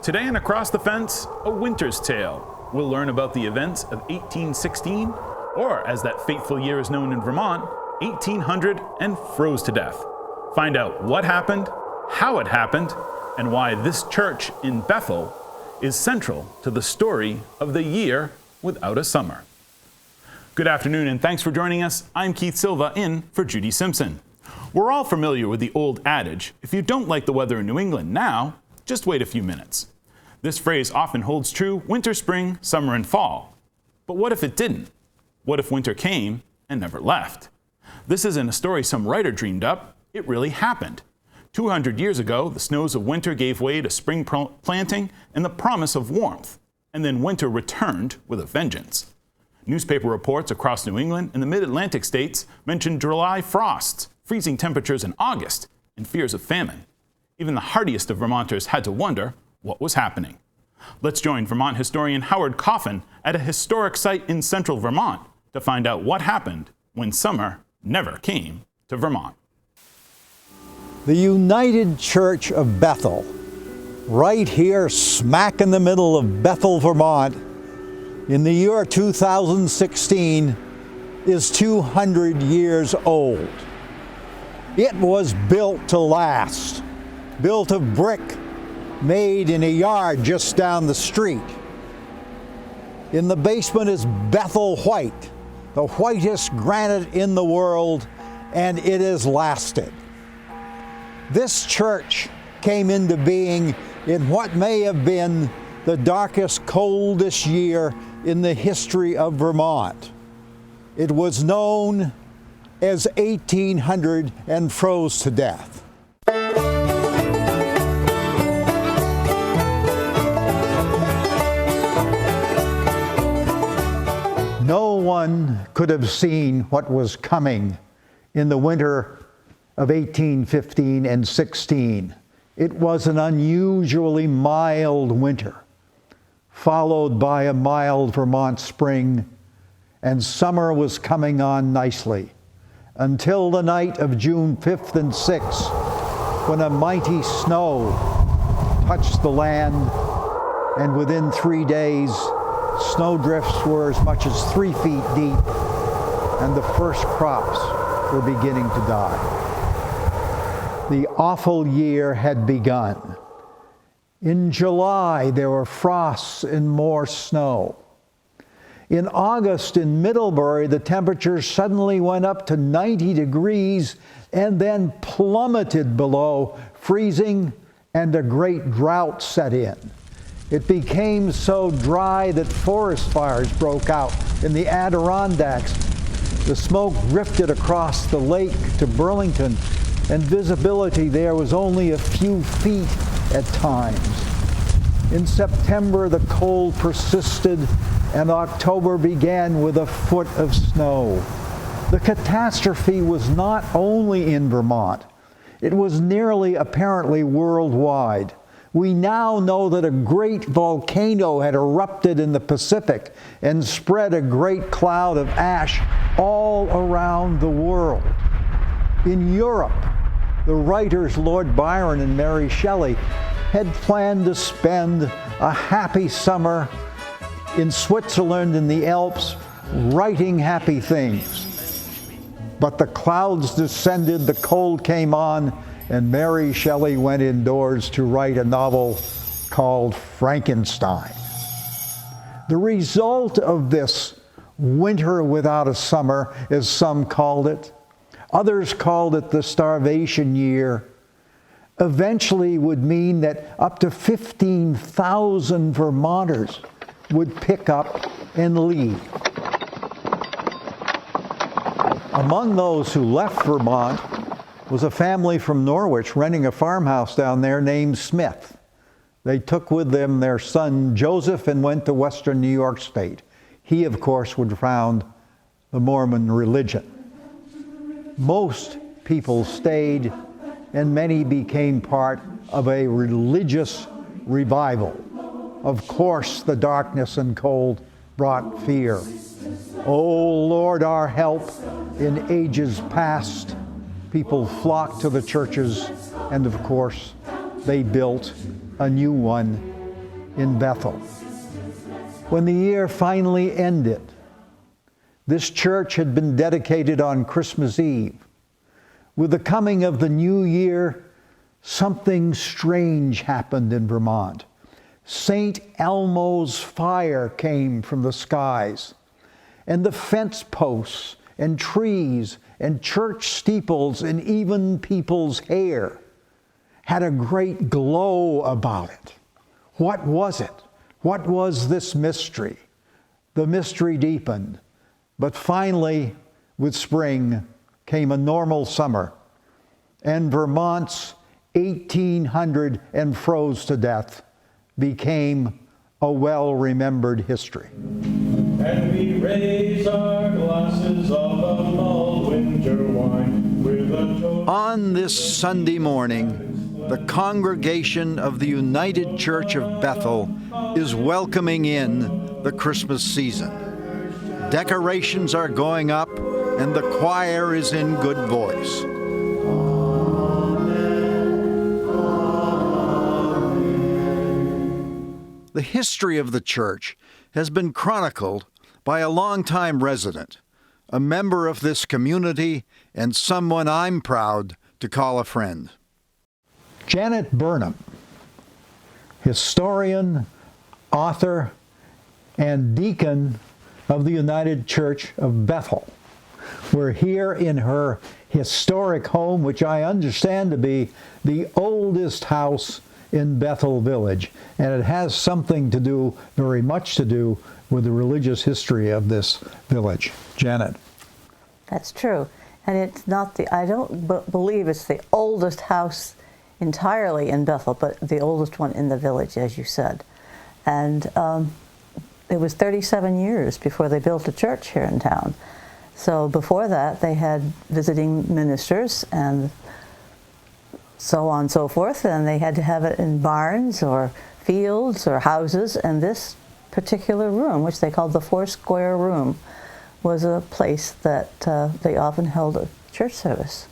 Today on Across the Fence, A Winter's Tale. We'll learn about the events of 1816, or as that fateful year is known in Vermont, 1800 and froze to death. Find out what happened, how it happened, and why this church in Bethel is central to the story of the year without a summer. Good afternoon and thanks for joining us. I'm Keith Silva in for Judy Simpson. We're all familiar with the old adage, if you don't like the weather in New England now, just wait a few minutes. This phrase often holds true winter, spring, summer, and fall. But what if it didn't? What if winter came and never left? This isn't a story some writer dreamed up. It really happened. 200 years ago, the snows of winter gave way to spring planting and the promise of warmth. And then winter returned with a vengeance. Newspaper reports across New England and the mid-Atlantic states mentioned July frosts, freezing temperatures in August, and fears of famine. Even the hardiest of Vermonters had to wonder what was happening. Let's join Vermont historian Howard Coffin at a historic site in central Vermont to find out what happened when summer never came to Vermont. The United Church of Bethel, right here smack in the middle of Bethel, Vermont, in the year 2016, is 200 years old. It was built to last, built of brick, made in a yard just down the street. In the basement is Bethel White, the whitest granite in the world, and it has lasted. This church came into being in what may have been the darkest, coldest year in the history of Vermont. It was known as 1800 and froze to death. No one could have seen what was coming in the winter of 1815 and 16. It was an unusually mild winter, followed by a mild Vermont spring, and summer was coming on nicely, until the night of June 5th and 6th, when a mighty snow touched the land, and within 3 days, snowdrifts were as much as 3 feet deep, and the first crops were beginning to die. The awful year had begun. In July, there were frosts and more snow. In August, in Middlebury, the temperature suddenly went up to 90 degrees and then plummeted below freezing, and a great drought set in. It became so dry that forest fires broke out in the Adirondacks. The smoke drifted across the lake to Burlington, and visibility there was only a few feet at times. In September, the cold persisted, and October began with a foot of snow. The catastrophe was not only in Vermont. It was nearly apparently worldwide. We now know that a great volcano had erupted in the Pacific and spread a great cloud of ash all around the world. In Europe, the writers Lord Byron and Mary Shelley had planned to spend a happy summer in Switzerland in the Alps writing happy things. But the clouds descended, the cold came on, and Mary Shelley went indoors to write a novel called Frankenstein. The result of this winter without a summer, as some called it, others called it the starvation year, eventually would mean that up to 15,000 Vermonters would pick up and leave. Among those who left Vermont was a family from Norwich renting a farmhouse down there named Smith. They took with them their son Joseph and went to Western New York State. He, of course, would found the Mormon religion. Most people stayed, and many became part of a religious revival. Of course, the darkness and cold brought fear. O Lord, our help in ages past. People flocked to the churches, and of course, they built a new one in Bethel. When the year finally ended, this church had been dedicated on Christmas Eve. With the coming of the new year, something strange happened in Vermont. St. Elmo's fire came from the skies, and the fence posts and trees and church steeples and even people's hair had a great glow about it. What was it? What was this mystery? The mystery deepened, but finally, with spring, came a normal summer, and Vermont's 1,800 and froze to death became a well-remembered history. And we raise our glasses of a mulled winter wine with a toast. On this Sunday morning, the congregation of the United Church of Bethel is welcoming in the Christmas season. Decorations are going up, and the choir is in good voice. The history of the church has been chronicled by a longtime resident, a member of this community, and someone I'm proud to call a friend. Janet Burnham, historian, author, and deacon of the United Church of Bethel. We're here in her historic home, which I understand to be the oldest house in Bethel Village, and it has something to do, very much to do, with the religious history of this village. Janet. That's true, and it's not I don't believe it's the oldest house entirely in Bethel, but the oldest one in the village, as you said. And it was 37 years before they built a church here in town. So before that, they had visiting ministers and so on and so forth, and they had to have it in barns or fields or houses, and this particular room, which they called the Foursquare Room, was a place that they often held a church service.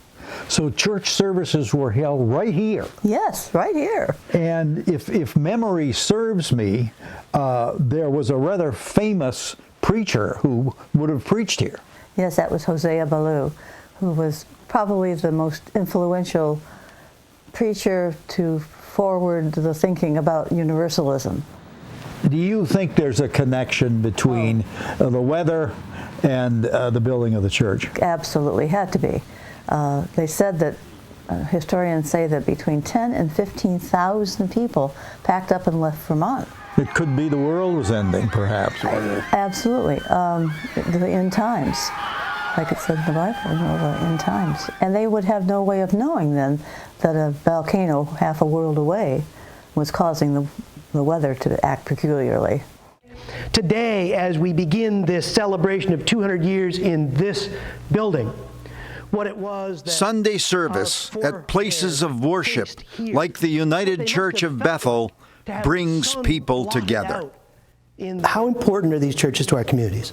So church services were held right here. Yes, right here. And if memory serves me, there was a rather famous preacher who would have preached here. Yes, that was Hosea Ballou, who was probably the most influential preacher to forward the thinking about universalism. Do you think there's a connection between the weather and the building of the church? Absolutely, had to be. They said that, historians say that between 10 and 15,000 people packed up and left Vermont. It could be the world was ending, perhaps. Absolutely. The end times, like it said in the Bible, the end times. And they would have no way of knowing then that a volcano half a world away was causing the weather to act peculiarly. Today, as we begin this celebration of 200 years in this building, what it was that Sunday service at places of worship like the United Church of Bethel brings people together. How important are these churches to our communities?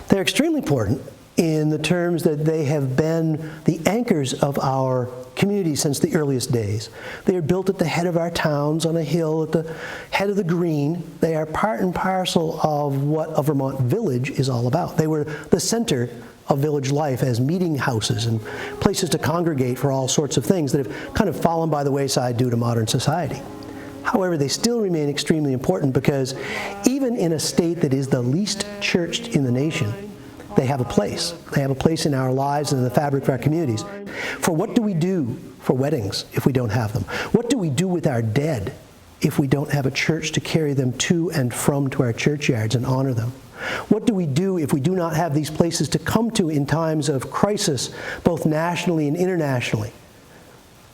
They're extremely important in the terms that they have been the anchors of our community since the earliest days. They are built at the head of our towns on a hill at the head of the green. They are part and parcel of what a Vermont village is all about. They were the center of village life as meeting houses and places to congregate for all sorts of things that have kind of fallen by the wayside due to modern society. However, they still remain extremely important because even in a state that is the least churched in the nation, they have a place. They have a place in our lives and in the fabric of our communities. For what do we do for weddings if we don't have them? What do we do with our dead if we don't have a church to carry them to and from to our churchyards and honor them? What do we do if we do not have these places to come to in times of crisis, both nationally and internationally?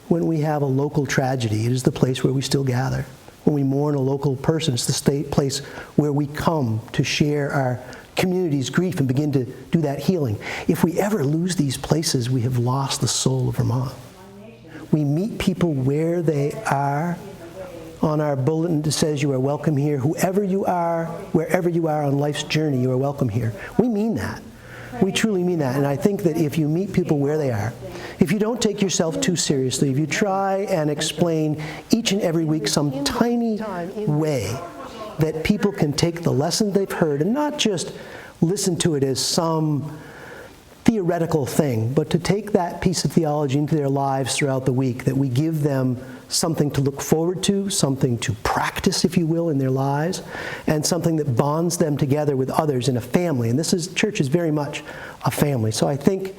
When we have a local tragedy, it is the place where we still gather. When we mourn a local person, it's the place where we come to share our community's grief and begin to do that healing. If we ever lose these places, we have lost the soul of Vermont. We meet people where they are. On our bulletin, it says you are welcome here. Whoever you are, wherever you are on life's journey, you are welcome here. We mean that. We truly mean that. And I think that if you meet people where they are, if you don't take yourself too seriously, if you try and explain each and every week some tiny way that people can take the lesson they've heard and not just listen to it as some theoretical thing, but to take that piece of theology into their lives throughout the week, that we give them something to look forward to, something to practice, if you will, in their lives, and something that bonds them together with others in a family. And church is very much a family. So I think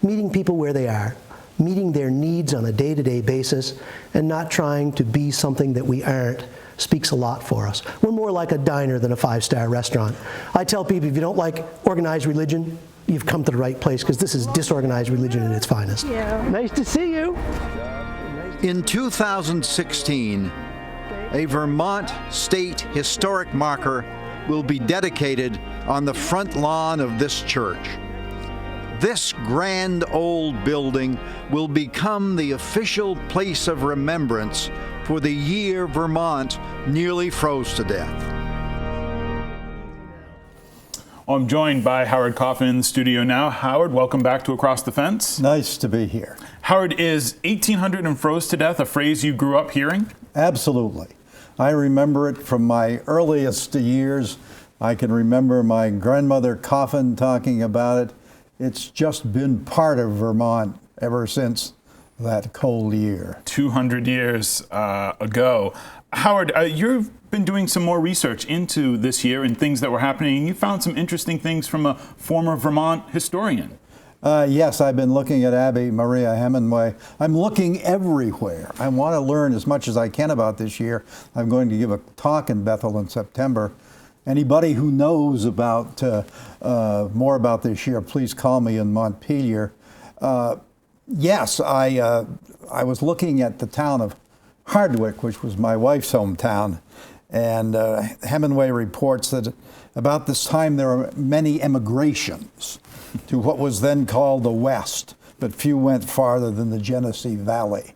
meeting people where they are, meeting their needs on a day-to-day basis, and not trying to be something that we aren't, speaks a lot for us. We're more like a diner than a five-star restaurant. I tell people, if you don't like organized religion, you've come to the right place, because this is disorganized religion at its finest. Yeah. Nice to see you. In 2016, a Vermont State Historic Marker will be dedicated on the front lawn of this church. This grand old building will become the official place of remembrance for the year Vermont nearly froze to death. I'm joined by Howard Coffin in the studio now. Howard, welcome back to Across the Fence. Nice to be here. Howard, is 1800 and froze to death a phrase you grew up hearing? Absolutely. I remember it from my earliest years. I can remember my grandmother Coffin talking about it. It's just been part of Vermont ever since that cold year. 200 years ago. Howard, you've been doing some more research into this year and things that were happening. You found some interesting things from a former Vermont historian. Yes, I've been looking at Abby Maria Hemingway. I'm looking everywhere. I want to learn as much as I can about this year. I'm going to give a talk in Bethel in September. Anybody who knows about more about this year, please call me in Montpelier. Yes, I was looking at the town of Hardwick, which was my wife's hometown, and Hemingway reports that about this time there were many emigrations to what was then called the West, but few went farther than the Genesee Valley.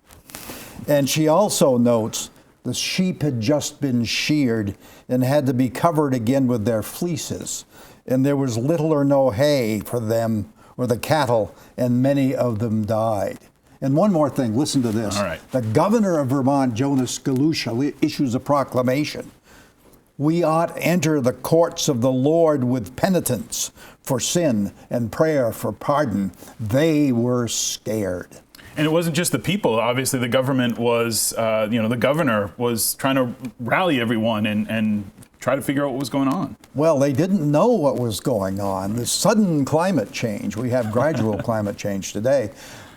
And she also notes the sheep had just been sheared and had to be covered again with their fleeces, and there was little or no hay for them or the cattle, and many of them died. And one more thing, listen to this. All right. The governor of Vermont, Jonas Galusha, issues a proclamation. We ought enter the courts of the Lord with penitence for sin and prayer for pardon. They were scared. And it wasn't just the people. Obviously, the government was, the governor was trying to rally everyone and try to figure out what was going on. Well, they didn't know what was going on. The sudden climate change, we have gradual climate change today,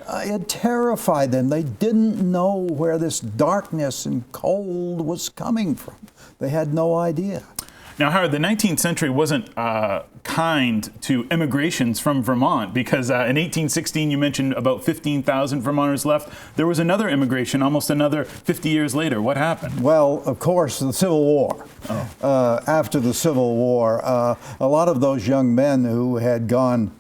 it terrified them. They didn't know where this darkness and cold was coming from. They had no idea. Now, Howard, the 19th century wasn't kind to immigrations from Vermont because in 1816, you mentioned about 15,000 Vermonters left. There was another immigration almost another 50 years later. What happened? Well, of course, the Civil War. After the Civil War, a lot of those young men who had gone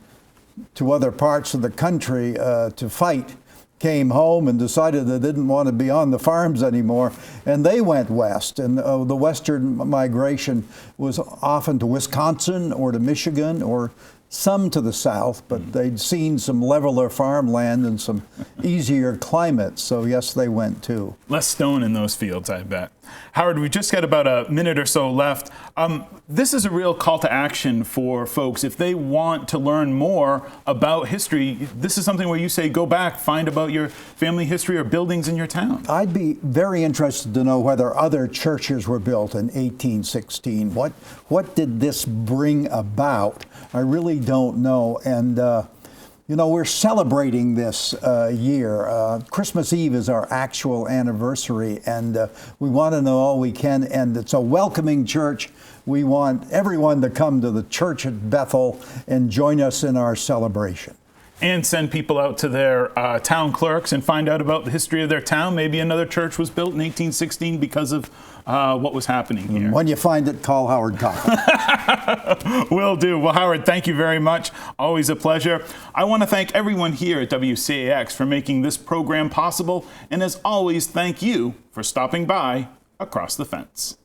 to other parts of the country to fight came home and decided they didn't want to be on the farms anymore, and they went west. And the western migration was often to Wisconsin or to Michigan or some to the south, but they'd seen some leveler farmland and some easier climates, so yes, they went too. Less stone in those fields, I bet. Howard, we just got about a minute or so left. This is a real call to action for folks. If they want to learn more about history, this is something where you say, go back, find about your family history or buildings in your town. I'd be very interested to know whether other churches were built in 1816. What did this bring about? I really don't know. And we're celebrating this year. Christmas Eve is our actual anniversary, and we want to know all we can. And it's a welcoming church. We want everyone to come to the church at Bethel and join us in our celebration. And send people out to their town clerks and find out about the history of their town. Maybe another church was built in 1816 because of what was happening here. When you find it, call Howard Coffin. Will do. Well, Howard, thank you very much. Always a pleasure. I want to thank everyone here at WCAX for making this program possible. And as always, thank you for stopping by Across the Fence.